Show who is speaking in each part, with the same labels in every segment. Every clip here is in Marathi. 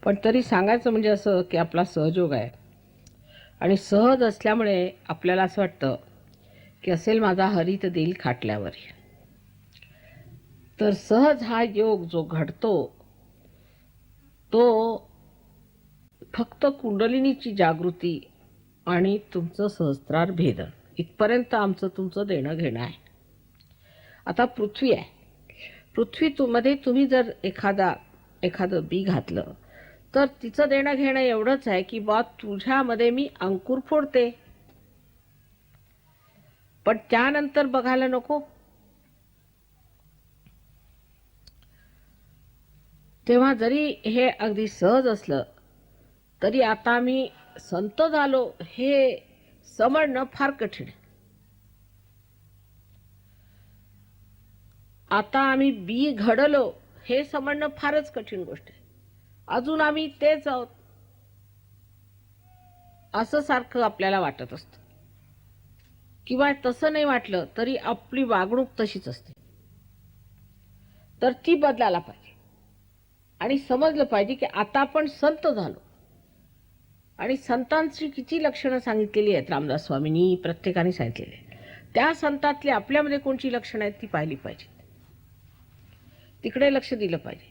Speaker 1: पण तरी सांगायचं म्हणजे असं की आपला सहयोग आहे आणि सहज असल्यामुळे आपल्याला असं वाटतं की असेल माझा हरी तर देईल खाटल्यावर. तर सहज हा योग जो घडतो तो फक्त कुंडलिनीची जागृती आणि तुमचं सहस्त्रार भेदन इथपर्यंत आमचं तुमचं देणं घेणं आहे. आता पृथ्वी आहे. मध्ये तुम्ही जर एखादं बी घातलं तर तिचं देणं घेणं एवढंच आहे की बा तुझ्यामध्ये मी अंकुर फोडते, पण त्यानंतर बघायला नको. तेव्हा जरी हे अगदी सहज असलं तरी आता मी संत झालो हे समजणं फार कठीण आहे. आता आम्ही बी घडलो हे समजणं फारच कठीण गोष्ट आहे. अजून आम्ही तेच आहोत असं सारखं आपल्याला वाटत असतं, किंवा तसं नाही वाटलं तरी आपली वागणूक तशीच असते. तर ती बदलायला पाहिजे आणि समजलं पाहिजे की आता आपण संत झालो. आणि संतांची किती लक्षणं सांगितलेली आहेत रामदास स्वामींनी, प्रत्येकाने सांगितलेली आहेत. त्या संतातली आपल्यामध्ये कोणती लक्षणं आहेत ती पाहिली पाहिजे, तिकडे लक्ष दिलं पाहिजे.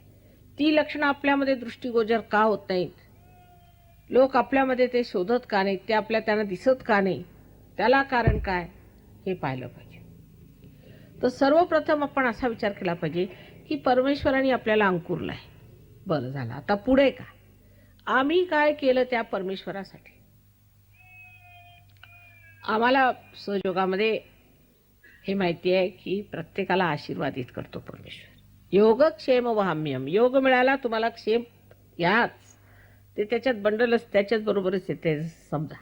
Speaker 1: ती लक्षणं आपल्यामध्ये दृष्टिगोचर का होत नाहीत, लोक आपल्यामध्ये ते शोधत का नाहीत, ते त्यांना दिसत का नाही, त्याला कारण काय हे पाहिलं पाहिजे. तर सर्वप्रथम आपण असा विचार केला पाहिजे की परमेश्वराने आपल्याला अंकुरलाय, बरं झालं, आता पुढे काय, आम्ही काय केलं त्या परमेश्वरासाठी. आम्हाला सहयोगामध्ये हे माहिती आहे की प्रत्येकाला आशीर्वादित करतो परमेश्वर. योगक्षेम वहाम्यम, योग मिळाला तुम्हाला क्षेम याच, ते त्याच्यात बंडलच त्याच्याच बरोबरच येते, समजा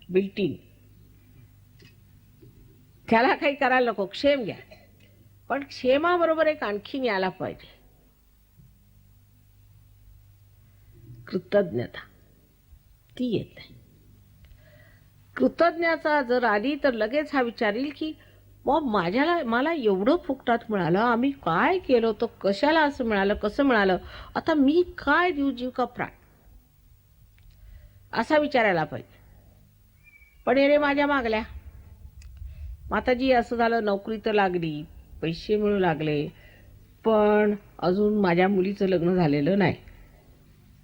Speaker 1: बिल्टीन, त्याला काही करायला नको, क्षेम घ्या. पण क्षेमाबरोबर एक आणखीन यायला पाहिजे कृतज्ञता, ती येत नाही. कृतज्ञता जर आली तर लगेच हा विचार येईल की मग मला एवढं फुकटात मिळालं, आम्ही काय केलं होतं, कशाला असं मिळालं, कसं मिळालं, आता मी काय देऊ जीव का प्राण, असा विचारायला पाहिजे. पण रे माझ्या मागल्या माताजी असं झालं, नोकरी तर लागली, पैसे मिळू लागले, पण अजून माझ्या मुलीचं लग्न झालेलं नाही,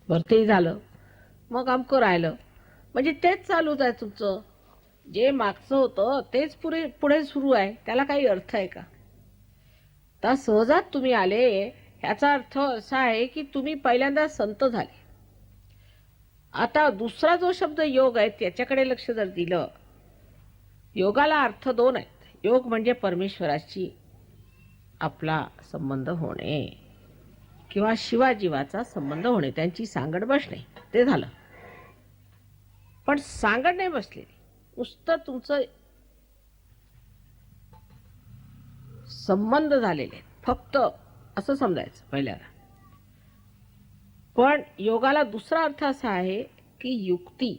Speaker 1: बरं ते झालं, मग आमकं राहिलं. म्हणजे तेच चालूच आहे तुमचं, जे मागचं होतं तेच पुढे सुरू आहे, त्याला काही अर्थ आहे का. तर सहजात तुम्ही आले ह्याचा अर्थ असा आहे की तुम्ही पहिल्यांदा संत झाले. आता दुसरा जो शब्द योग आहे त्याच्याकडे लक्ष जर दिलं, योगाला अर्थ दोन आहेत. योग म्हणजे परमेश्वराशी आपला संबंध होणे किंवा शिवाजीवाचा संबंध होणे, त्यांची सांगड बसणे, ते झालं. पण सांगड नाही बसलेली, नुसतं तुमचं संबंध झालेले फक्त, असं समजायचं पहिल्यांदा. पण योगाला दुसरा अर्थ असा आहे की युक्ती,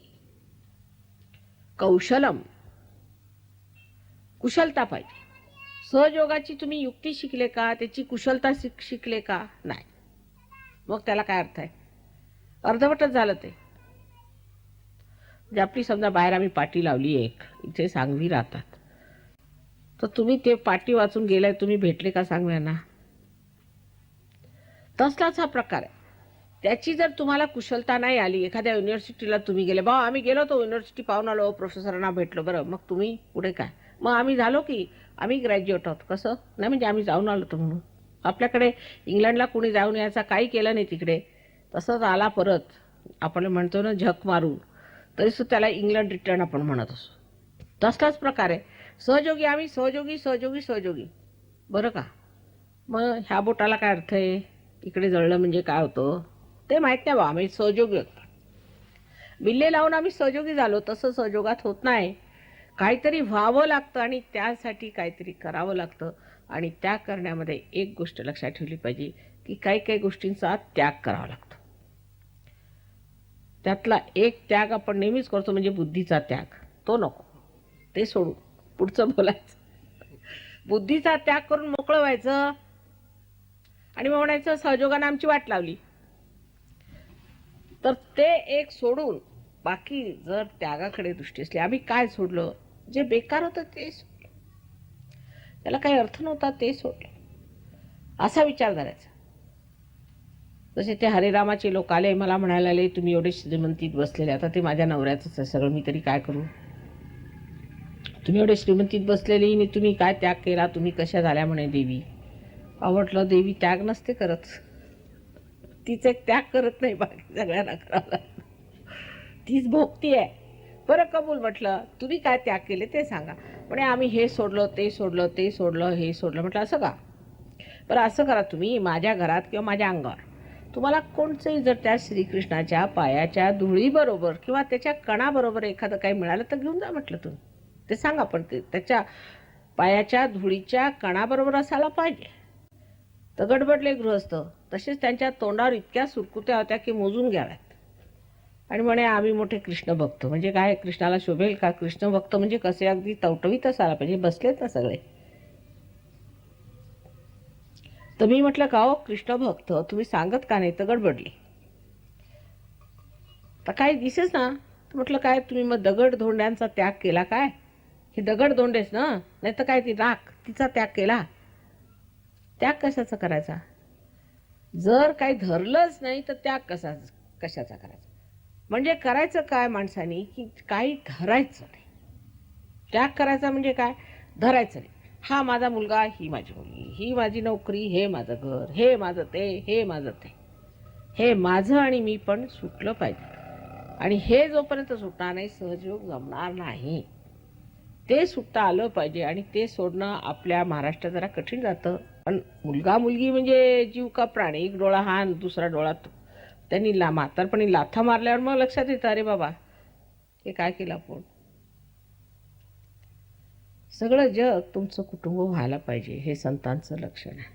Speaker 1: कौशलम, कुशलता पाहिजे. सहयोगाची तुम्ही युक्ती शिकले का, त्याची कुशलता शिकले का, नाही, मग त्याला काय अर्थ आहे, अर्धवटच झालं ते. म्हणजे आपली समजा बाहेर आम्ही पाटी लावली एक, इथे सांगवी राहतात, तर तुम्ही ते पाटी वाचून गेलाय, तुम्ही भेटले का सांगव्यांना, तसलाच हा प्रकार आहे. त्याची जर तुम्हाला कुशलता नाही आली, एखाद्या युनिव्हर्सिटीला तुम्ही गेले, बा आम्ही गेलो तो युनिव्हर्सिटी पाहून आलो, प्रोफेसरांना भेटलो, बरं मग तुम्ही पुढे काय, मग आम्ही झालो की आम्ही ग्रॅज्युएट आहोत, कसं नाही, म्हणजे आम्ही जाऊन आलो होतो म्हणून. आपल्याकडे इंग्लंडला कुणी जाऊन यायचा काही केलं नाही तिकडे, तसंच आला परत, आपण म्हणतो ना झक मारून, तरीसुद्धा त्याला इंग्लंड रिटर्न आपण म्हणत असतो. तसलाच प्रकार आहे. सहयोगी आम्ही सहयोगी सहयोगी सहयोगी, बरं का. मग ह्या बोटाला काय अर्थ आहे, इकडे जळलं म्हणजे काय होतं ते माहीत नाही बा, आम्ही सहयोगी होतो, बिल्ले लावून आम्ही सहयोगी झालो, तसं सहयोगात होत नाही. काहीतरी व्हावं लागतं आणि त्यासाठी काहीतरी करावं लागतं. आणि त्या करण्यामध्ये एक गोष्ट लक्षात ठेवली पाहिजे की काही काही गोष्टींचा त्याग करावा लागतो. त्यातला एक त्याग आपण नेहमीच करतो, म्हणजे बुद्धीचा त्याग, तो नको, ते सोडून पुढचं बोलायचं. बुद्धीचा त्याग करून मोकळं व्हायचं आणि मग म्हणायचं सहयोगानं आमची वाट लावली. तर ते एक सोडून बाकी जर त्यागाकडे दृष्टी असली, आम्ही काय सोडलं, जे बेकार होतं ते सोडलं, त्याला काही अर्थ नव्हता ते सोडलं, असा विचार करायचा. जसे ते हरिरामाचे लोक आले, मला म्हणायला आले तुम्ही एवढे श्रीमंतीत बसलेले, आता ते माझ्या नवऱ्याचंच आहे सगळं, मी तरी काय करू, तुम्ही एवढे श्रीमंतीत बसलेली आणि तुम्ही काय त्याग केला, तुम्ही कशा झाल्या म्हणे देवी. आवडलं, देवी त्याग नसते करत, तीच एक त्याग करत नाही, बाकी सगळ्यांना करावं, तीच भोगती आहे. बरं कबूल, म्हटलं तुम्ही काय त्याग केले ते सांगा. म्हणे आम्ही हे सोडलं, ते सोडलं, ते सोडलं, हे सोडलं. म्हटलं असं का. बरं असं करा, तुम्ही माझ्या घरात किंवा माझ्या अंगावर तुम्हाला कोणचंही जर त्या श्रीकृष्णाच्या पायाच्या धुळीबरोबर किंवा त्याच्या कणाबरोबर एखादं काही मिळालं तर घेऊन जा म्हटलं, तुम्ही ते सांगा, पण ते त्याच्या पायाच्या धुळीच्या कणाबरोबर असायला पाहिजे. तर गडबडले गृहस्थ. तसेच त्यांच्या तोंडावर इतक्या सुरकुत्या होत्या की मोजून घ्याव्यात. आणि म्हणे आम्ही मोठे कृष्ण भक्त. म्हणजे काय, कृष्णाला शोभेल का, कृष्ण भक्त म्हणजे कसे, अगदी टवटवीत असायला पाहिजे. बसलेत ना सगळे. तर मी म्हटलं का हो कृष्ण भक्त, तुम्ही सांगत का नाही. तर गडबडली. तर काय दिसेच ना. तर म्हटलं काय तुम्ही मग दगड धोंड्यांचा त्याग केला काय. हे दगड धोंडेच ना, नाही तर काय ती राख, तिचा त्याग केला. त्याग कशाचा करायचा. जर काही धरलंच नाही तर त्याग कशाचा करायचा. म्हणजे करायचं काय माणसाने, की काही धरायचं नाही. त्याग करायचा म्हणजे काय, धरायचं नाही. हा माझा मुलगा, ही माझी मुलगी, ही माझी नोकरी, हे माझं घर, हे माझं ते, हे माझं ते, हे माझं आणि मी पण सुटलं पाहिजे. आणि हे जोपर्यंत सुटणार नाही सहजयोग जमणार नाही. ते सुटता आलं पाहिजे. आणि ते सोडणं आपल्या महाराष्ट्रात जरा कठीण जातं. पण मुलगा मुलगी म्हणजे जीव का प्राणी, एक डोळा हा दुसरा डोळा तो. त्यांनी म्हातारपणी लाथा मारल्यावर मग लक्षात येतं, अरे बाबा हे काय केलं आपण. सगळं जग तुमचं कुटुंब व्हायला पाहिजे, हे संतांचं लक्षण आहे.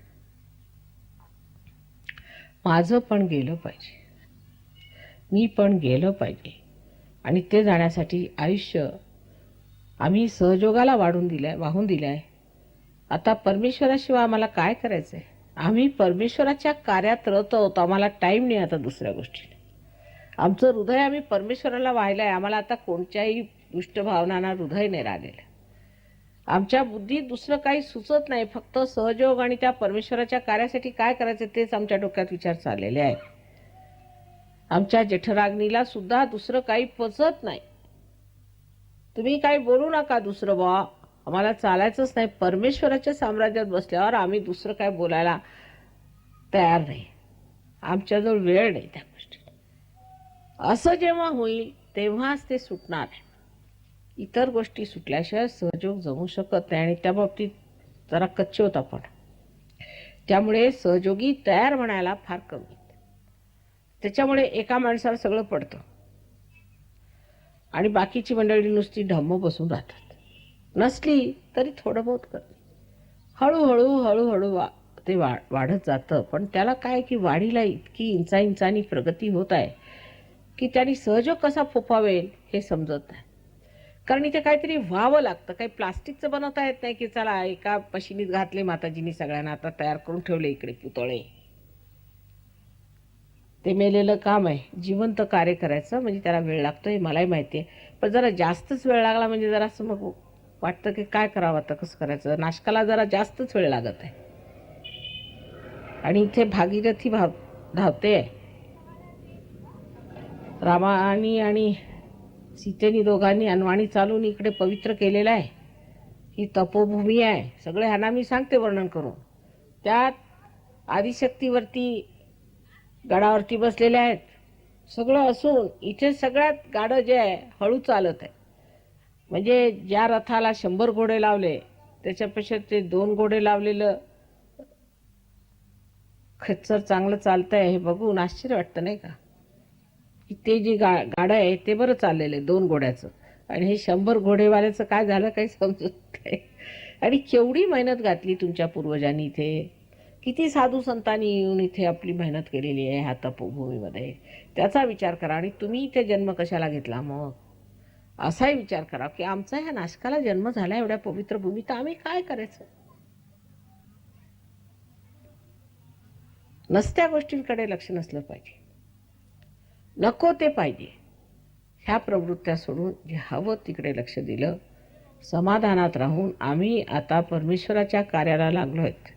Speaker 1: माझं पण गेलं पाहिजे, मी पण गेलं पाहिजे. आणि ते जाण्यासाठी आयुष्य आम्ही सहयोगाला वाहून दिलंय. आता परमेश्वराशिवाय आम्हाला काय करायचंय. आम्ही परमेश्वराच्या कार्यात रत आहोत. आम्हाला टाईम नाही आता दुसऱ्या गोष्टी. आमचं हृदय आम्ही परमेश्वराला वाहिलंय. आम्हाला आता कोणत्याही दुष्ट भावनांना हृदय नाही राहिलेलं. आमच्या बुद्धीत दुसरं काही सुचत नाही. फक्त सहयोग आणि त्या परमेश्वराच्या कार्यासाठी काय करायचं तेच आमच्या डोक्यात विचार चाललेले आहे. आमच्या जेठराग्नीला सुद्धा दुसरं काही पचत नाही. तुम्ही काही बोलू नका दुसरं बा, आम्हाला चालायचंच नाही. परमेश्वराच्या साम्राज्यात बसल्यावर आम्ही दुसरं काय बोलायला तयार नाही. आमच्याजवळ वेळ नाही त्या गोष्टी. असं जेव्हा होईल तेव्हाच ते सुटणार आहे. इतर गोष्टी सुटल्याशिवाय सहयोग जमू शकत नाही. आणि त्या बाबतीत जरा कच्चे होत आपण. त्यामुळे सहयोगी तयार म्हणायला फार कमी. त्याच्यामुळे एका माणसाला सगळं पडतं आणि बाकीची मंडळी नुसती ढम्म बसून राहतात. नसली तरी थोडं बहुत करते. हळूहळू ते वाढत जातं. पण त्याला काय की वाढीला इतकी इंचांनी प्रगती होत आहे की त्यांनी सहयोग कसा फोफावेल हे समजत नाही. कारण इथे काहीतरी व्हावं लागतं. काही प्लास्टिकचं बनवता येत नाही की चला एका मशिनीत घातले माताजींनी सगळ्यांना, आता तयार करून ठेवले इकडे पुतळे. ते मेलेलं काम आहे. जिवंत कार्य करायचं म्हणजे त्याला वेळ लागतो, हे मलाही माहिती आहे. पण जरा जास्तच वेळ लागला म्हणजे जरा असं मग वाटतं की काय करावं आता, कसं करायचं. नाशकाला जरा जास्तच वेळ लागत आहे. आणि इथे भागीरथी धावते. रामानी आणि सीतेनी दोघांनी अनवाणी चालून इकडे पवित्र केलेलं आहे. ही तपोभूमी आहे. सगळे ह्यांना मी सांगते वर्णन करून. त्यात आदिशक्तीवरती गडावरती बसलेले आहेत. सगळं असून इथे सगळ्यात गाडं जे आहे हळू चालत आहे. म्हणजे ज्या रथाला 100 घोडे लावले त्याच्यापेक्षा ते 2 घोडे लावलेलं खच्चर चांगलं चालतंय हे बघून आश्चर्य वाटतं नाही का. की ते जे गाडं आहे ते बरं चाललेलं आहे 2 घोड्याचं. आणि हे 100 घोडेवाल्याचं काय झालं काही समजत नाही. आणि केवढी मेहनत घातली तुमच्या पूर्वजांनी इथे. किती साधू संतांनी येऊन इथे आपली मेहनत केलेली आहे ह्या तपोभूमीमध्ये. त्याचा विचार करा. आणि तुम्ही इथे जन्म कशाला घेतला मग, असाही विचार करा की आमचा ह्या नाशकाला जन्म झाला एवढ्या पवित्र भूमीत, तर आम्ही काय करायचं. नसत्या गोष्टींकडे लक्ष नसलं पाहिजे. नको ते पाहिजे ह्या प्रवृत्त्या सोडून जे हवं तिकडे लक्ष दिलं, समाधानात राहून आम्ही आता परमेश्वराच्या कार्याला लागलो आहेत.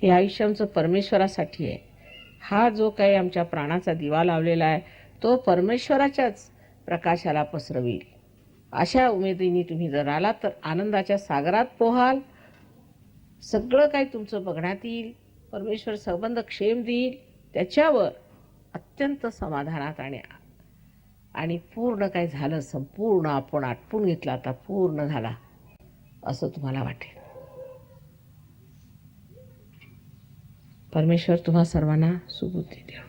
Speaker 1: हे आयुष्य आमचं परमेश्वरासाठी आहे. हा जो काही आमच्या प्राणाचा दिवा लावलेला आहे तो परमेश्वराच्याच प्रकाशाला पसरवील. अशा उमेदीने तुम्ही जर आलात तर आनंदाच्या सागरात पोहाल. सगळं काही तुमचं बघण्यात येईल. परमेश्वर संबंध क्षेम देईल. त्याच्यावर अत्यंत समाधानात आणि पूर्ण काय झालं, संपूर्ण आपण आटपून घेतला, आता पूर्ण झाला असं तुम्हाला वाटेल. परमेश्वर तुम्हा सर्वांना सुबुद्धी देव.